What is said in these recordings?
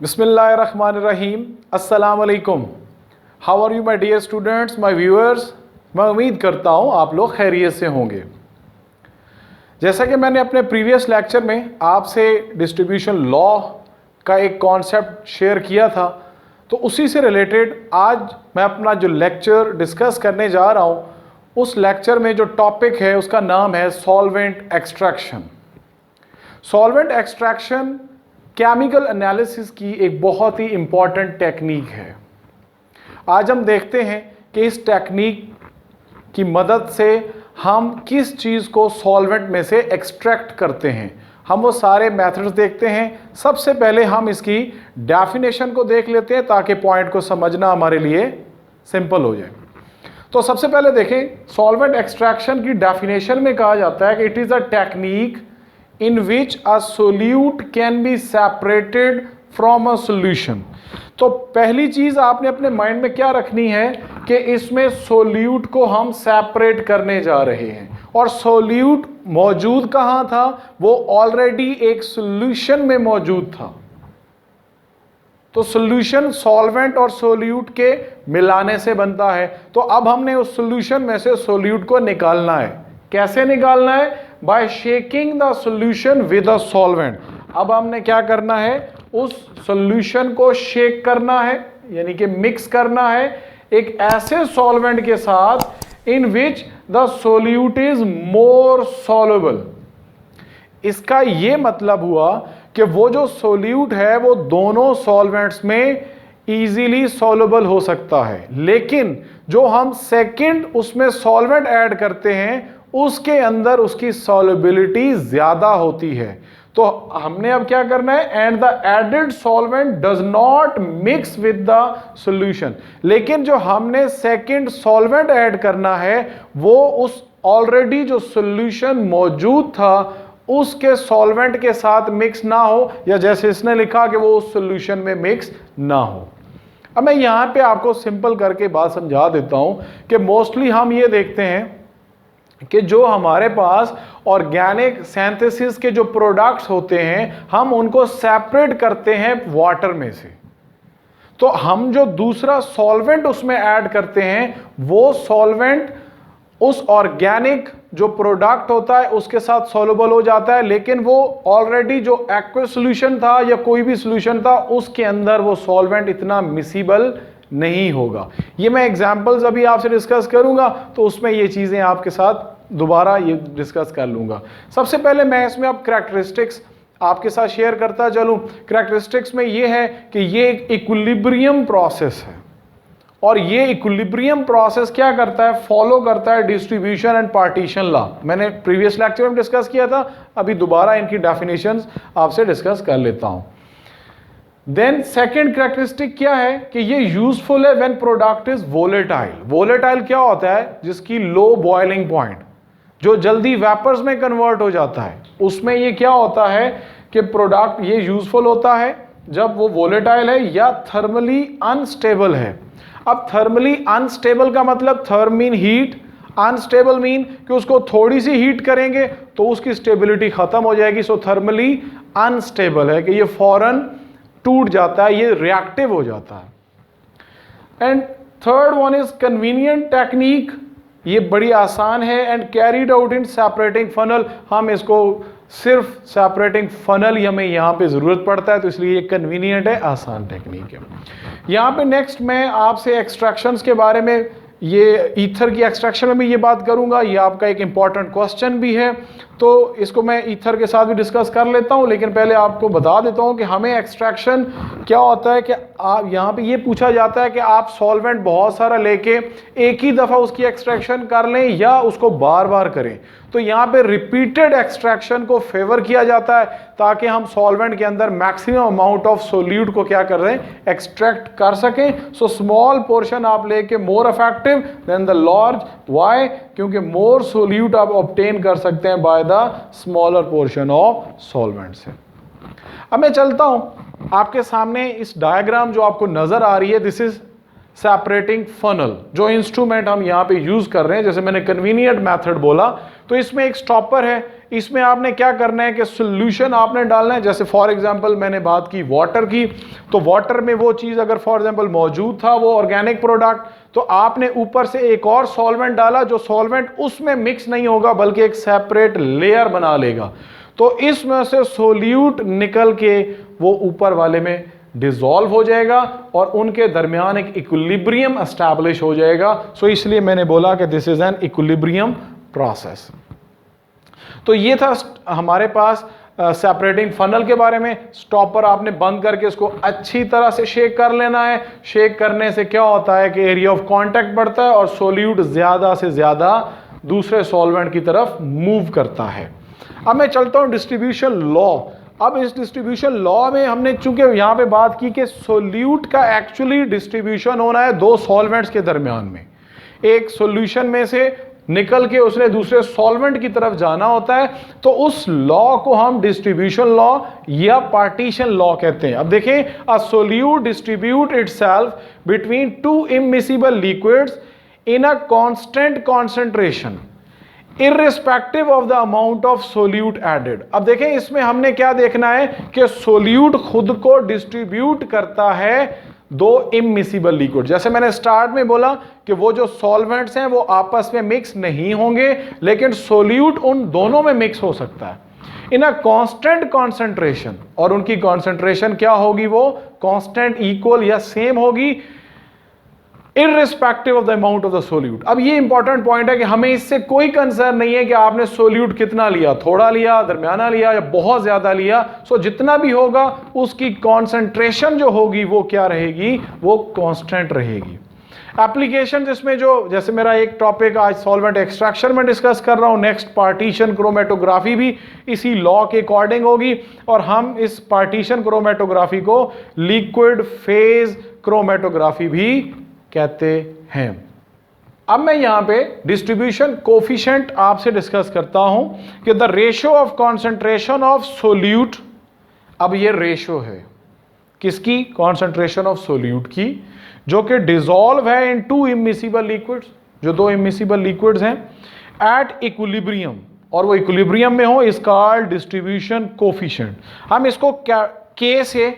बिस्मिल्लाहिर्रहमानिर्रहीम। अस्सलाम वालेकुम। How are you my dear students, my viewers. मैं उम्मीद करता हूँ आप लोग खैरियत से होंगे। जैसा कि मैंने अपने प्रीवियस लेक्चर में आपसे डिस्ट्रीब्यूशन लॉ का एक कॉन्सेप्ट शेयर किया था, तो उसी से रिलेटेड आज मैं अपना जो लेक्चर डिस्कस करने जा रहा हूँ, उस लेक्चर में जो टॉपिक है उसका नाम है solvent extraction. Solvent extraction chemical analysis की एक बहुत ही इम्पॉर्टेंट टेक्निक है। आज हम देखते हैं कि इस टेक्निक की मदद से हम किस चीज़ को सॉल्वेंट में से एक्सट्रैक्ट करते हैं। हम वो सारे मेथड्स देखते हैं। सबसे पहले हम इसकी डेफिनेशन को देख लेते हैं ताकि पॉइंट को समझना हमारे लिए सिंपल हो जाए। तो सबसे पहले देखें, सॉल्वेंट एक्सट्रैक्शन की डेफिनेशन में कहा जाता है कि it is a technique in which a solute can be separated from a solution। तो पहली चीज आपने अपने माइंड में क्या रखनी है कि इसमें सोल्यूट को हम सेपरेट करने जा रहे हैं। और सोल्यूट मौजूद कहां था? वो ऑलरेडी एक सॉल्यूशन में मौजूद था। तो सॉल्यूशन सॉल्वेंट और सोल्यूट के मिलाने से बनता है। तो अब हमने उस सॉल्यूशन में से सोल्यूट को निकालना है। कैसे निकालना है? By shaking the solution with a solvent. अब हमने क्या करना है? उस सॉल्यूशन को शेक करना है, यानी कि मिक्स करना है एक ऐसे सॉल्वेंट के साथ in which the solute is more soluble. इसका यह मतलब हुआ कि वो जो सोल्यूट है वो दोनों सॉल्वेंट्स में इजीली सॉल्युबल हो सकता है, लेकिन जो हम सेकंड उसमें सॉल्वेंट ऐड करते हैं उसके अंदर उसकी सॉल्युबिलिटी ज्यादा होती है। तो हमने अब क्या करना है? And the added solvent does not mix with the solution. लेकिन जो हमने सेकंड सॉल्वेंट ऐड करना है वो उस ऑलरेडी जो सॉल्यूशन मौजूद था उसके सॉल्वेंट के साथ मिक्स ना हो, या जैसे इसने लिखा कि वो उस सॉल्यूशन में मिक्स ना हो। अब मैं यहां पे आपको सिंपल करके बात समझा देता हूं कि मोस्टली हम ये देखते हैं कि जो हमारे पास ऑर्गेनिक सिंथेसिस के जो प्रोडक्ट्स होते हैं हम उनको सेपरेट करते हैं वाटर में से। तो हम जो दूसरा सॉल्वेंट उसमें ऐड करते हैं वो सॉल्वेंट उस ऑर्गेनिक जो प्रोडक्ट होता है उसके साथ सॉल्युबल हो जाता है, लेकिन वो ऑलरेडी जो एक्वस सॉल्यूशन था या कोई भी सॉल्यूशन था उसके अंदर वो सॉल्वेंट इतना मिसिबल नहीं होगा। ये मैं एग्जांपल्स अभी आपसे डिस्कस करूंगा, तो उसमें ये चीजें आपके साथ दोबारा ये डिस्कस कर लूंगा। सबसे पहले मैं इसमें अब करैक्टरिस्टिक्स आपके साथ शेयर करता चलूं। करैक्टरिस्टिक्स में ये है कि ये एक इक्विलिब्रियम प्रोसेस है, और ये इक्विलिब्रियम प्रोसेस क्या करता है? फॉलो करता है डिस्ट्रीब्यूशन एंड पार्टीशन लॉ। मैंने प्रीवियस लेक्चर में डिस्कस किया था, अभी दोबारा इनकी डेफिनेशंस आपसे डिस्कस कर लेता हूं। देन सेकेंड कैरेक्टरिस्टिक क्या है कि ये यूजफुल है when product is volatile. Volatile क्या होता है? जिसकी लो बॉइलिंग पॉइंट, जो जल्दी वेपर्स में कन्वर्ट हो जाता है, उसमें ये क्या होता है कि प्रोडक्ट ये यूजफुल होता है जब वो वोलेटाइल है या थर्मली अनस्टेबल है। अब थर्मली अनस्टेबल का मतलब therm mean heat, unstable mean कि उसको थोड़ी सी हीट करेंगे तो उसकी स्टेबिलिटी खत्म हो जाएगी। सो थर्मली अनस्टेबल है कि ये फौरन टूट जाता है, ये रिएक्टिव हो जाता है। And third one is convenient technique. ये बड़ी आसान है and carried out in separating funnel. हम इसको सिर्फ सेपरेटिंग फनल ही हमें यहाँ पे ज़रूरत पड़ता है, तो इसलिए ये कन्वीनियंट है, आसान टेक्निक है। यहाँ पे नेक्स्ट मैं आपसे एक्सट्रैक्शंस के बारे में, ये ईथर की एक्सट्रैक्शन में भी ये बात करूँगा। ये आपका एक इंपॉर्टेंट क्वेश्चन भी है, तो इसको मैं ईथर के साथ भी डिस्कस कर लेता हूँ। लेकिन पहले आपको बता देता हूँ कि हमें एक्सट्रैक्शन क्या होता है कि आप यहाँ पे ये पूछा जाता है कि आप सॉल्वेंट बहुत सारा लेके एक ही दफ़ा उसकी एक्सट्रैक्शन कर लें या उसको बार बार करें। तो यहाँ पे रिपीटेड एक्सट्रैक्शन को फेवर किया जाता है ताकि हम सॉल्वेंट के अंदर मैक्सिमम अमाउंट ऑफ सोल्यूट को क्या कर रहे हैं? एक्सट्रैक्ट कर सकें। सो स्मॉल पोर्शन आप लेके more effective than the large. Why? क्योंकि मोर सोल्यूट आप ऑब्टेन कर सकते हैं by the smaller portion of solvent से। अब मैं चलता हूं आपके सामने, इस डायग्राम जो आपको नजर आ रही है, दिस इज सेपरेटिंग फनल, जो इंस्ट्रूमेंट हम यहाँ पे यूज कर रहे हैं, जैसे मैंने कन्वीनियंट मेथड बोला, तो इसमें एक स्टॉपर है। इसमें आपने क्या करना है कि सॉल्यूशन आपने डालना है। जैसे फॉर एग्जांपल मैंने बात की वाटर की, तो वाटर में वो चीज अगर फॉर एग्जांपल मौजूद था, वो ऑर्गेनिक प्रोडक्ट, तो आपने ऊपर से एक और सॉल्वेंट डाला, जो सॉल्वेंट उसमें मिक्स नहीं होगा बल्कि एक सेपरेट लेयर बना लेगा। तो इसमें से सोल्यूट निकल के वो ऊपर वाले में डिसॉल्व हो जाएगा और उनके दरमियान एक इक्विलिब्रियम एस्टैब्लिश हो जाएगा। सो इसलिए मैंने बोला कि this is an equilibrium process. तो ये था हमारे पास सेपरेटिंग फनल के बारे में। स्टॉपर आपने बंद करके इसको अच्छी तरह से शेक कर लेना है। शेक करने से क्या होता है कि एरिया ऑफ कांटेक्ट बढ़ता है और सोल्यूट ज्यादा से ज्यादा दूसरे सॉल्वेंट की तरफ मूव करता है। अब मैं चलता हूं डिस्ट्रीब्यूशन लॉ। अब इस डिस्ट्रीब्यूशन लॉ में हमने चूंकि यहां पे बात की कि सोल्यूट का एक्चुअली डिस्ट्रीब्यूशन होना है दो सॉल्वेंट्स के दरमियान में। एक सॉल्यूशन में से निकल के उसने दूसरे सॉल्वेंट की तरफ जाना होता है, तो उस लॉ को हम डिस्ट्रीब्यूशन लॉ या पार्टीशन लॉ कहते हैं। अब देखें, a solute distribute itself between two immiscible liquids in a constant concentration irrespective of the amount of solute added. अब देखें, इसमें हमने क्या देखना है कि सोल्यूट खुद को डिस्ट्रीब्यूट करता है दो इमिसिबल लिक्विड। जैसे मैंने स्टार्ट में बोला कि वो जो सॉल्वेंट्स हैं वो आपस में मिक्स नहीं होंगे, लेकिन सोल्यूट उन दोनों में मिक्स हो सकता है इन अ कांस्टेंट कंसंट्रेशन। और उनकी कंसंट्रेशन क्या होगी? वो कांस्टेंट, इक्वल या सेम होगी, irrespective of the amount of the solute. अब ये इंपॉर्टेंट पॉइंट है कि हमें इससे कोई कंसर्न नहीं है कि आपने सोल्यूट कितना लिया, थोड़ा लिया, दरमियाना लिया या बहुत ज्यादा लिया। सो जितना भी होगा उसकी कॉन्सेंट्रेशन जो होगी वो क्या रहेगी? वो कांस्टेंट रहेगी। एप्लीकेशन इसमें जो, जैसे मेरा एक टॉपिक आज सॉल्वेंट एक्सट्रैक्शन में डिस्कस कर रहा हूं, नेक्स्ट पार्टीशन क्रोमेटोग्राफी भी इसी लॉ के अकॉर्डिंग होगी। और हम इस पार्टीशन क्रोमेटोग्राफी को लिक्विड फेज क्रोमेटोग्राफी भी कहते हैं। अब मैं यहां पे डिस्ट्रीब्यूशन कोफिशिएंट आपसे डिस्कस करता हूं कि the ratio of concentration of solute. अब ये रेशियो है किसकी? कंसंट्रेशन ऑफ सोल्यूट की, जो कि डिसॉल्व है इन टू इमिसिबल लिक्विड्स, जो दो इमिसिबल लिक्विड्स हैं, एट इक्विलिब्रियम, और वो इक्विलिब्रियम में हो, इज कॉल्ड डिस्ट्रीब्यूशन कोफिशिएंट। हम इसको क्या के से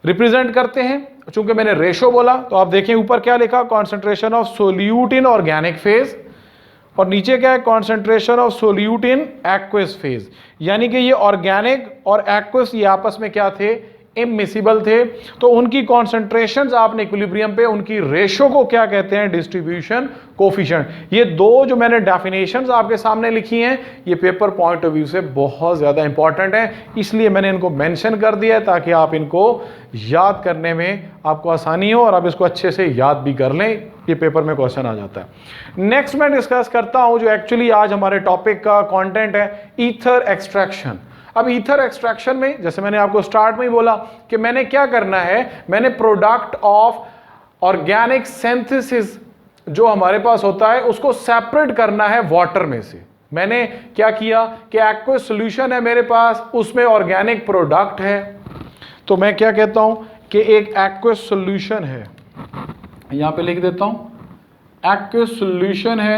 रिप्रेजेंट करते हैं? चूंकि मैंने रेशो बोला, तो आप देखें ऊपर क्या लिखा? Concentration of solute in organic phase, और नीचे क्या है? Concentration of solute in aqueous phase. यानी कि ये ऑर्गेनिक और एक्वस ये आपस में क्या थे? इमिसिबल थे। तो उनकी कॉन्सेंट्रेशंस आपने इक्विलिब्रियम पे, उनकी रेशो को क्या कहते हैं? Distribution coefficient. ये दो जो मैंने डेफिनेशंस आपके सामने लिखी हैं, ये पेपर पॉइंट ऑफ व्यू से बहुत ज्यादा इंपॉर्टेंट है, इसलिए मैंने इनको मेंशन कर दिया है ताकि आप इनको याद करने में आपको आसानी हो और आप इसको अच्छे से याद भी कर लें। ये पेपर में क्वेश्चन आ जाता है। नेक्स्ट मैं डिस्कस करता हूं जो एक्चुअली आज हमारे टॉपिक का कंटेंट है, ईथर एक्सट्रैक्शन। अब ईथर एक्सट्रैक्शन में, जैसे मैंने आपको स्टार्ट में ही बोला कि मैंने क्या करना है, मैंने प्रोडक्ट ऑफ ऑर्गेनिक सिंथेसिस जो हमारे पास होता है उसको सेपरेट करना है वाटर में से। मैंने क्या किया कि एक्वस सॉल्यूशन है मेरे पास, उसमें ऑर्गेनिक प्रोडक्ट है, तो मैं क्या कहता हूं कि एक एक्वस सॉल्यूशन है, यहां पे लिख देता हूं एक्वस सॉल्यूशन है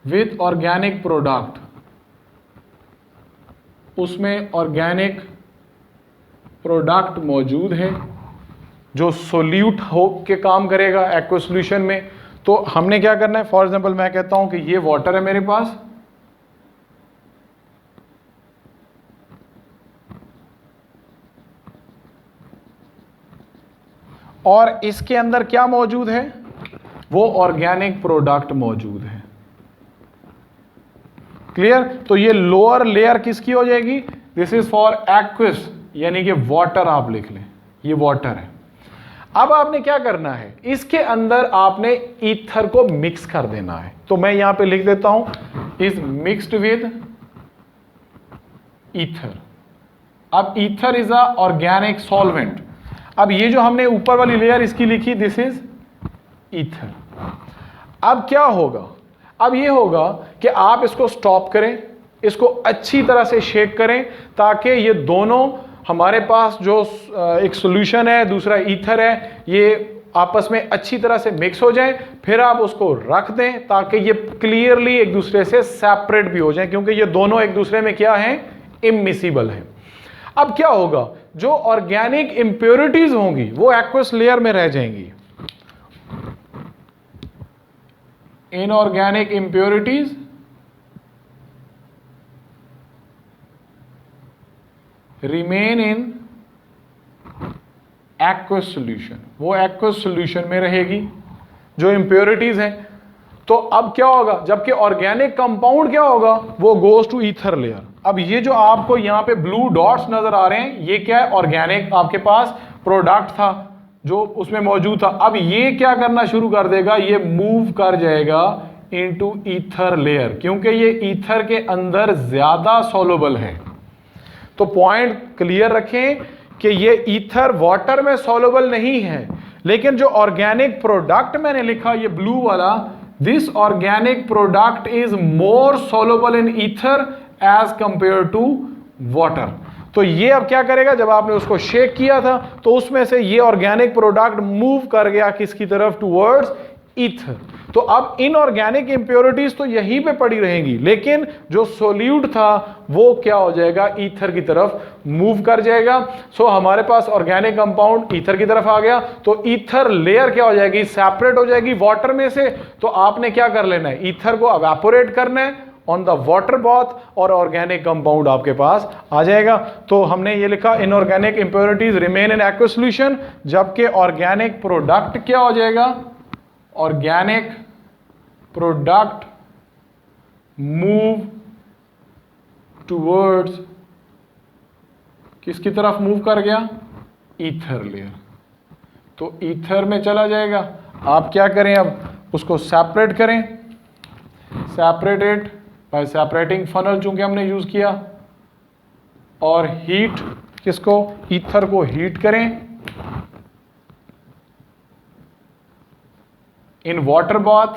विद ऑर्गेनिक प्रोडक्ट, उसमें ऑर्गेनिक प्रोडक्ट मौजूद है जो सोल्यूट हो के काम करेगा एक्वस सॉल्यूशन में। तो हमने क्या करना है? फॉर एग्जांपल मैं कहता हूं कि ये वाटर है मेरे पास, और इसके अंदर क्या मौजूद है? वो ऑर्गेनिक प्रोडक्ट मौजूद है। क्लियर? तो ये लोअर लेयर किसकी हो जाएगी? दिस इज फॉर एक्वस, यानी कि वाटर आप लिख लें, ये वाटर है। अब आपने क्या करना है? इसके अंदर आपने ईथर को मिक्स कर देना है। तो मैं यहां पे लिख देता हूं इज मिक्स्ड विद ईथर। अब ether is a organic solvent. अब ये जो हमने ऊपर वाली लेयर इसकी लिखी, दिस इज ईथर। अब क्या होगा? अब ये होगा कि आप इसको स्टॉप करें, इसको अच्छी तरह से शेक करें ताकि ये दोनों हमारे पास जो एक सॉल्यूशन है, दूसरा ईथर है, ये आपस में अच्छी तरह से मिक्स हो जाएं, फिर आप उसको रख दें ताकि ये क्लियरली एक दूसरे से सेपरेट भी हो जाएं, क्योंकि ये दोनों एक दूसरे में क्या हैं, इममिसिबल हैं। अब क्या होगा, जो ऑर्गेनिक इंप्योरिटीज होंगी वो एक्वस लेयर में रह जाएंगी। Inorganic impurities remain in aqueous solution, वो एक्वस सॉल्यूशन में रहेगी जो इंप्योरिटीज हैं। तो अब क्या होगा, जबकि ऑर्गेनिक कंपाउंड क्या होगा, वो गोज टू ईथर लेयर। अब ये जो आपको यहां पे ब्लू डॉट्स नजर आ रहे हैं, ये क्या है, ऑर्गेनिक आपके पास प्रोडक्ट था जो उसमें मौजूद था। अब ये क्या करना शुरू कर देगा, ये मूव कर जाएगा इनटू ईथर लेयर, क्योंकि ये ईथर के अंदर ज्यादा सॉल्युबल है। तो पॉइंट क्लियर रखें कि ये ईथर वाटर में सॉल्युबल नहीं है, लेकिन जो ऑर्गेनिक प्रोडक्ट मैंने लिखा ये ब्लू वाला, this organic product is more soluble in ether as compare to water. तो ये अब क्या करेगा, जब आपने उसको शेक किया था तो उसमें से ये ऑर्गेनिक प्रोडक्ट मूव कर गया किसकी तरफ, टुवर्ड्स ईथर। तो अब इनऑर्गेनिक इंप्योरिटीज तो यहीं पे पड़ी रहेंगी, लेकिन जो सोल्यूट था वो क्या हो जाएगा, ईथर की तरफ मूव कर जाएगा। सो हमारे पास ऑर्गेनिक कंपाउंड ईथर की तरफ आ गया, तो ईथर लेयर क्या हो जाएगी, सेपरेट हो जाएगी वाटर में से। तो आपने क्या कर लेना है, ईथर को एवापोरेट करना है ऑन द वाटर बाथ, और ऑर्गेनिक कंपाउंड आपके पास आ जाएगा। तो हमने ये लिखा inorganic impurities remain in aqueous solution, जबकि ऑर्गेनिक प्रोडक्ट क्या हो जाएगा, ऑर्गेनिक प्रोडक्ट मूव टुवर्ड्स, किसकी तरफ मूव कर गया, ईथर लेयर। तो ईथर में चला जाएगा। आप क्या करें, अब उसको सेपरेट करें, सेपरेटेड बाय सेपरेटिंग फनल चूंकि हमने यूज किया, और हीट किसको, ईथर को हीट करें इन वाटर बाथ।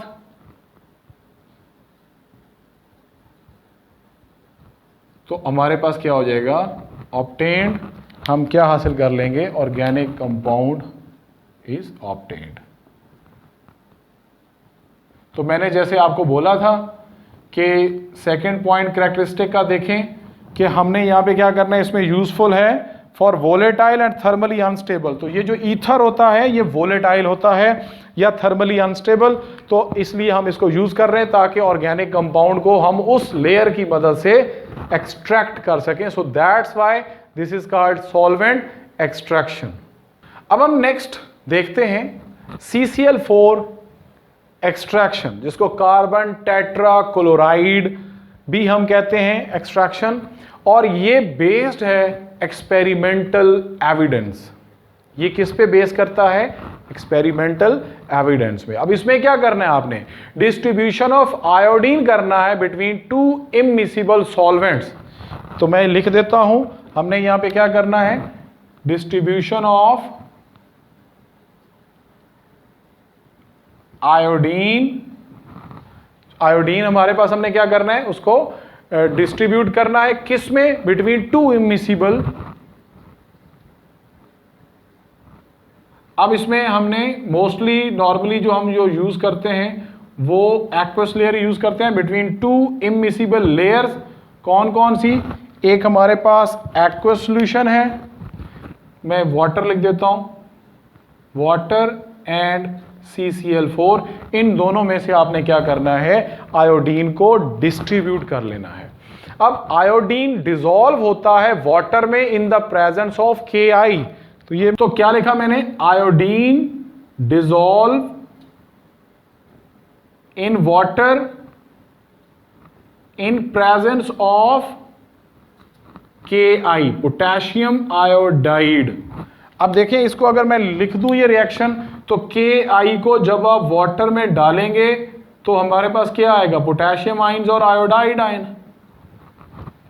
तो हमारे पास क्या हो जाएगा, ऑब्टेन्ड, हम क्या हासिल कर लेंगे, ऑर्गेनिक कंपाउंड इज ऑब्टेन्ड। तो मैंने जैसे आपको बोला था कि सेकंड पॉइंट कैरेक्टरिस्टिक का देखें कि हमने यहां पे क्या करना है, इसमें यूजफुल है for volatile and thermally unstable. तो ये जो ईथर होता है ये वोलेटाइल होता है या थर्मली अनस्टेबल, तो इसलिए हम इसको यूज कर रहे हैं ताकि ऑर्गेनिक कंपाउंड को हम उस लेयर की मदद से एक्सट्रैक्ट कर सकें। So that's why this is called solvent extraction. अब हम नेक्स्ट देखते हैं CCl4 एक्सट्रैक्शन, जिसको कार्बन टेट्रा क्लोराइड भी हम कहते हैं एक्सट्रैक्शन, और ये बेस्ड है एक्सपेरिमेंटल एविडेंस। ये किस पे बेस करता है, एक्सपेरिमेंटल एविडेंस में। अब इसमें क्या करना है, आपने डिस्ट्रीब्यूशन ऑफ आयोडीन करना है बिटवीन टू इममिसिबल सॉल्वेंट्स। तो मैं लिख देता हूं, हमने यहां पे क्या करना है, डिस्ट्रीब्यूशन ऑफ आयोडीन। आयोडीन हमारे पास हमने क्या करना है, उसको डिस्ट्रीब्यूट करना है किस में, बिटवीन टू इममिसिबल। अब इसमें हमने मोस्टली नॉर्मली जो हम जो यूज करते हैं वो एक्वस लेयर यूज करते हैं बिटवीन टू इममिसिबल लेयर्स। कौन कौन सी, एक हमारे पास एक्वस सॉल्यूशन है, मैं वाटर लिख देता हूं, वाटर एंड CCl4, इन दोनों में से आपने क्या करना है, आयोडीन को डिस्ट्रीब्यूट कर लेना है। अब आयोडीन डिसॉल्व होता है वाटर में in the presence of Ki। तो ये तो क्या लिखा मैंने, iodine dissolve in water in presence of Ki, potassium iodide. अब देखें इसको अगर मैं लिख दूं ये रिएक्शन, तो Ki को जब आप वाटर में डालेंगे तो हमारे पास क्या आएगा, पोटेशियम आइंस और आयोडाइड आयन।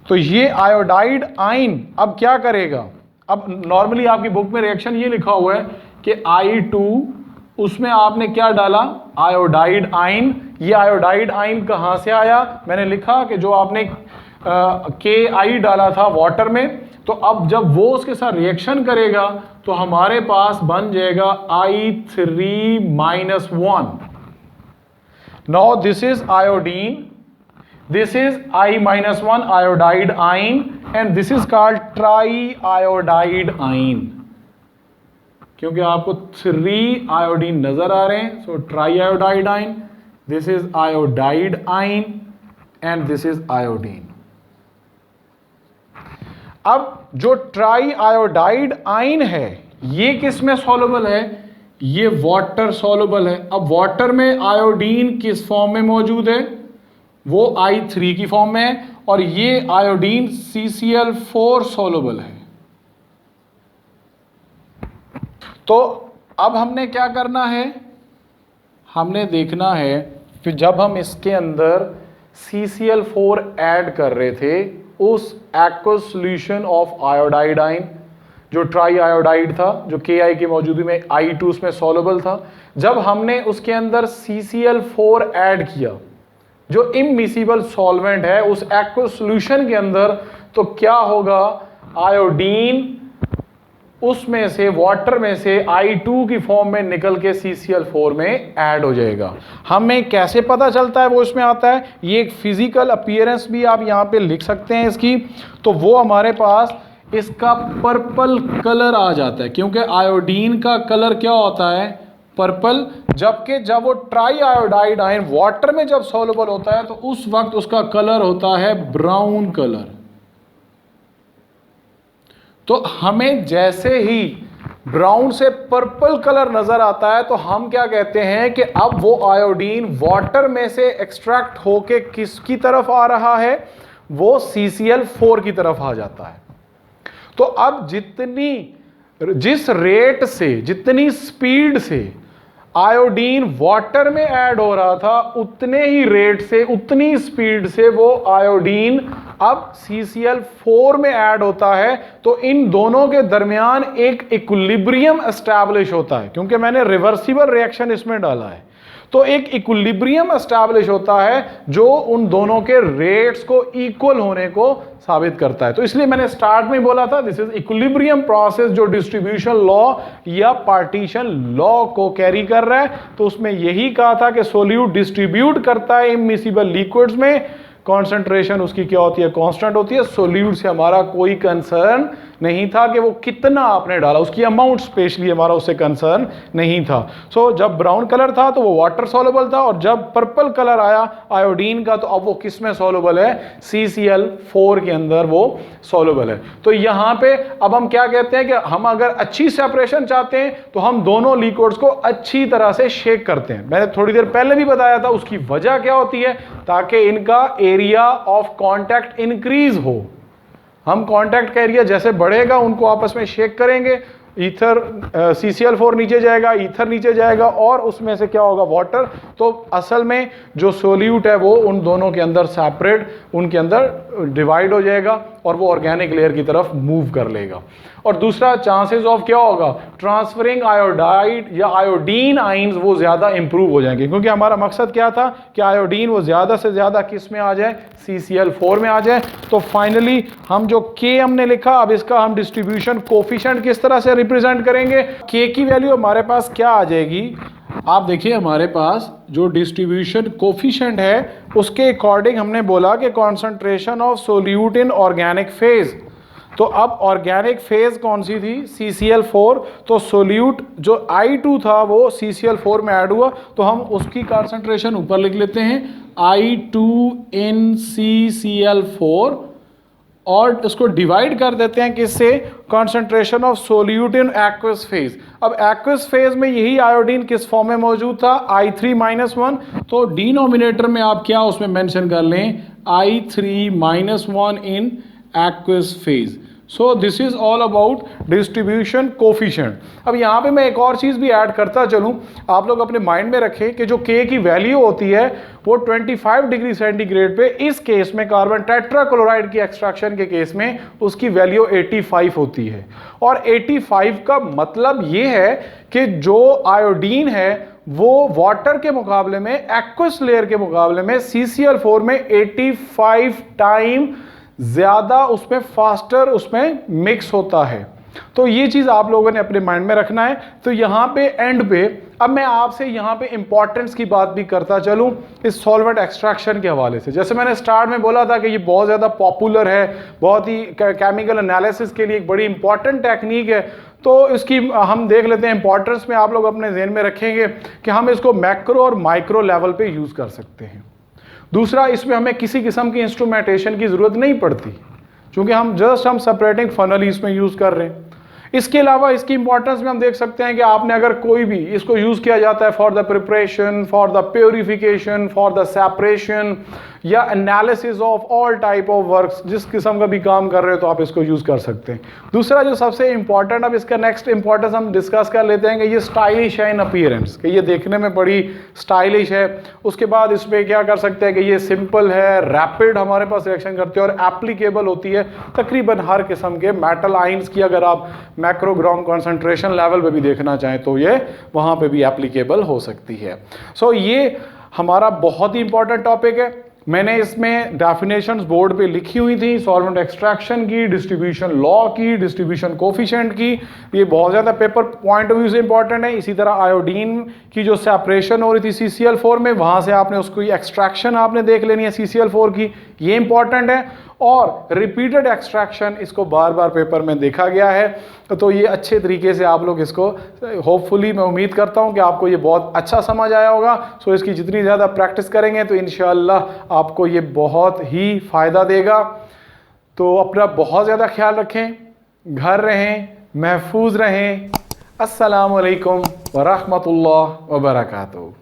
तो ये आयोडाइड आयन अब क्या करेगा, अब नॉर्मली आपकी बुक में रिएक्शन ये लिखा हुआ है कि I2, उसमें आपने क्या डाला, आयोडाइड आयन। ये आयोडाइड आयन कहां से आया, मैंने लिखा कि जो आपने Ki डाला था वाटर में, तो अब जब वो उसके साथ रिएक्शन करेगा तो हमारे पास बन जाएगा I3-1। Now this is iodine, this is I-1 iodide ion and this is called triiodide ion, क्योंकि आपको 3 आयोडीन नजर आ रहे हैं, सो triiodide ion, this is iodide ion and this is iodine। अब जो triiodide ion है ये किस में सॉल्युबल है, ये वाटर सॉल्युबल है। अब वाटर में आयोडीन किस फॉर्म में मौजूद है, वो I3 की फॉर्म में है, और ये आयोडीन CCl4 सॉल्युबल है। तो अब हमने क्या करना है, हमने देखना है कि जब हम इसके अंदर CCl4 ऐड कर रहे थे उस aqueous solution of iodide ion जो ट्राई आयोडाइड था, जो Ki की मौजूदगी में I2 उसमें सॉल्युबल था, जब हमने उसके अंदर CCl4 ऐड किया जो इमिसिबल सॉल्वेंट है उस एक्वस सॉल्यूशन के अंदर, तो क्या होगा, आयोडीन उसमें से वाटर में से I2 की फॉर्म में निकल के CCl4 में ऐड हो जाएगा। हमें कैसे पता चलता है वो इसमें आता है, ये एक फिजिकल अपीयरेंस भी आप यहाँ पे लिख सकते हैं इसकी, तो वो हमारे पास इसका पर्पल कलर आ जाता है, क्योंकि आयोडीन का कलर क्या होता है, पर्पल, जबकि जब वो ट्राई आयोडाइड आयन वाटर में जब सॉल्युबल होता है तो उस वक्त उसका कलर होता है ब्राउन कलर। तो हमें जैसे ही ब्राउन से पर्पल कलर नजर आता है तो हम क्या कहते हैं कि अब वो आयोडीन वाटर में से एक्सट्रैक्ट होके किसकी तरफ आ रहा है, वो CCl4 की तरफ आ जाता है। तो अब जिस रेट से, जितनी स्पीड से आयोडीन वाटर में ऐड हो रहा था, उतने ही रेट से, उतनी स्पीड से वो आयोडीन अब CCl4 में ऐड होता है। तो इन दोनों के दरमियान एक इक्विलिब्रियम एस्टैब्लिश होता है, क्योंकि मैंने रिवर्सिबल रिएक्शन इसमें डाला है, तो एक इक्विलिब्रियम एस्टैब्लिश होता है जो उन दोनों के रेट्स को इक्वल होने को साबित करता है। तो इसलिए मैंने स्टार्ट में बोला था दिस इज इक्विलिब्रियम प्रोसेस जो डिस्ट्रीब्यूशन लॉ या पार्टीशन लॉ को कैरी कर रहा है। तो उसमें यही कहा था कि सोल्यूट डिस्ट्रीब्यूट करता है इमिसिबल लिक्विड्स में, कॉन्सेंट्रेशन उसकी क्या होती है, कांस्टेंट होती है। सोल्यूट से हमारा कोई कंसर्न नहीं था कि वो कितना आपने डाला, उसकी अमाउंट स्पेशली हमारा उससे कंसर्न नहीं था। सो जब ब्राउन कलर था तो वो वाटर सॉल्युबल था, और जब पर्पल कलर आया आयोडीन का तो अब वो किस में सॉल्युबल है, CCl4 के अंदर वो सॉल्युबल है। तो यहाँ पे अब हम क्या कहते हैं कि हम अगर अच्छी सेपरेशन चाहते हैं तो हम दोनों लिक्विड्स को अच्छी तरह से शेक करते हैं। मैंने थोड़ी देर पहले भी बताया था उसकी वजह क्या होती है, ताकि इनका एरिया ऑफ कांटेक्ट इंक्रीज हो। हम कांटेक्ट का एरिया जैसे बढ़ेगा उनको आपस में शेक करेंगे, ईथर CCl4 नीचे जाएगा, ईथर नीचे जाएगा, और उसमें से क्या होगा, वाटर। तो असल में जो सोल्यूट है वो उन दोनों के अंदर सेपरेट, उनके अंदर डिवाइड हो जाएगा और वो ऑर्गेनिक लेयर की तरफ मूव कर लेगा। और दूसरा चांसेस ऑफ क्या होगा, ट्रांसफरिंग आयोडाइड या आयोडीन आइंस वो ज़्यादा इंप्रूव हो जाएंगे, क्योंकि हमारा मकसद क्या था कि आयोडीन वो ज़्यादा से ज़्यादा किस में आ जाए, CCl4 में आ जाए। तो फाइनली हम जो K हमने लिखा, अब इसका हम डिस्ट्रीब्यूशन कोफिशिएंट किस तरह से रिप्रेजेंट करेंगे। K की वैल्यू हमारे पास क्या आ जाएगी, आप देखिए हमारे पास जो डिस्ट्रीब्यूशन कोफिशिएंट है उसके अकॉर्डिंग हमने बोला कि concentration of solute in organic phase. तो अब ऑर्गेनिक फेज कौन सी थी, CCl4, तो सोल्यूट जो I2 था वो CCl4 में ऐड हुआ, तो हम उसकी कॉन्सेंट्रेशन ऊपर लिख लेते हैं I2NCCl4, और इसको डिवाइड कर देते हैं किससे, concentration of solute in aqueous phase. अब एक्वस फेज में यही आयोडीन किस फॉर्म में मौजूद था, I3-1, तो डिनोमिनेटर में आप क्या उसमें मेंशन कर लें, I3-1 in aqueous phase. So this is all about distribution coefficient. अब यहाँ पे मैं एक और चीज़ भी ऐड करता चलूँ, आप लोग अपने माइंड में रखें कि जो K की वैल्यू होती है वो 25 डिग्री सेंटीग्रेड पे, इस केस में कार्बन टेट्राक्लोराइड की एक्सट्रैक्शन के केस में उसकी वैल्यू 85 होती है। और 85 का मतलब ये है कि जो आयोडीन है वो वाटर के मुकाबले में, एक्वस लेयर के मुकाबले में CCl4 में 85 टाइम ज़्यादा उसमें फास्टर उसमें मिक्स होता है। तो ये चीज़ आप लोगों ने अपने माइंड में रखना है। तो यहाँ पे एंड पे अब मैं आपसे यहाँ पे इंपॉर्टेंस की बात भी करता चलूँ इस सॉल्वेंट एक्सट्रैक्शन के हवाले से। जैसे मैंने स्टार्ट में बोला था कि ये बहुत ज़्यादा पॉपुलर है, बहुत ही केमिकल एनालिसिस के लिए एक बड़ी इंपॉर्टेंट टेक्निक है। तो इसकी हम देख लेते हैं इंपॉर्टेंस में, आप लोग अपने ज़हन में रखेंगे कि हम इसको मैक्रो और माइक्रो लेवल पे यूज़ कर सकते हैं। दूसरा, इसमें हमें किसी किस्म की इंस्ट्रूमेंटेशन की ज़रूरत नहीं पड़ती, क्योंकि हम सेपरेटिंग फनल ही इसमें यूज़ कर रहे हैं। इसके अलावा इसकी इंपॉर्टेंस में हम देख सकते हैं कि आपने अगर कोई भी इसको यूज़ किया जाता है for the preparation, for the purification, for the separation या analysis of all type of works, जिस किस्म का भी काम कर रहे हो तो आप इसको यूज़ कर सकते हैं। दूसरा जो सबसे इंपॉर्टेंट, अब इसका नेक्स्ट इंपॉर्टेंस हम डिस्कस कर लेते हैं कि ये स्टाइलिश है इन अपीयरेंस, कि ये देखने में बड़ी स्टाइलिश है। उसके बाद इस पर क्या कर सकते हैं कि ये सिंपल है, रैपिड हमारे पास रिएक्शन करती है और एप्लीकेबल होती है तकरीबन हर किस्म के मेटल आइंस की। अगर आप मैक्रोग्राम कॉन्सेंट्रेशन लेवल पे भी देखना चाहें तो ये वहाँ पे भी एप्लीकेबल हो सकती है। सो ये हमारा बहुत ही इंपॉर्टेंट टॉपिक है। मैंने इसमें डेफिनेशंस बोर्ड पे लिखी हुई थी, सॉल्वेंट एक्सट्रैक्शन की, डिस्ट्रीब्यूशन लॉ की, डिस्ट्रीब्यूशन कोफिशिएंट की। ये बहुत ज़्यादा पेपर पॉइंट ऑफ व्यू से इंपॉर्टेंट है। इसी तरह आयोडीन की जो सेपरेशन हो रही थी CCl4 में, वहाँ से आपने उसको एक्सट्रैक्शन आपने देख लेनी है CCl4 की, ये इंपॉर्टेंट है। और रिपीटेड एक्सट्रैक्शन, इसको बार बार पेपर में देखा गया है। तो ये अच्छे तरीके से आप लोग इसको, होपफुली मैं उम्मीद करता हूँ कि आपको ये बहुत अच्छा समझ आया होगा। सो इसकी जितनी ज़्यादा प्रैक्टिस करेंगे तो इंशाअल्लाह आपको ये बहुत ही फ़ायदा देगा। तो अपना बहुत ज़्यादा ख्याल रखें, घर रहें, महफूज रहें। अस्सलामु अलैकुम व रहमतुल्लाह व बरकातहू।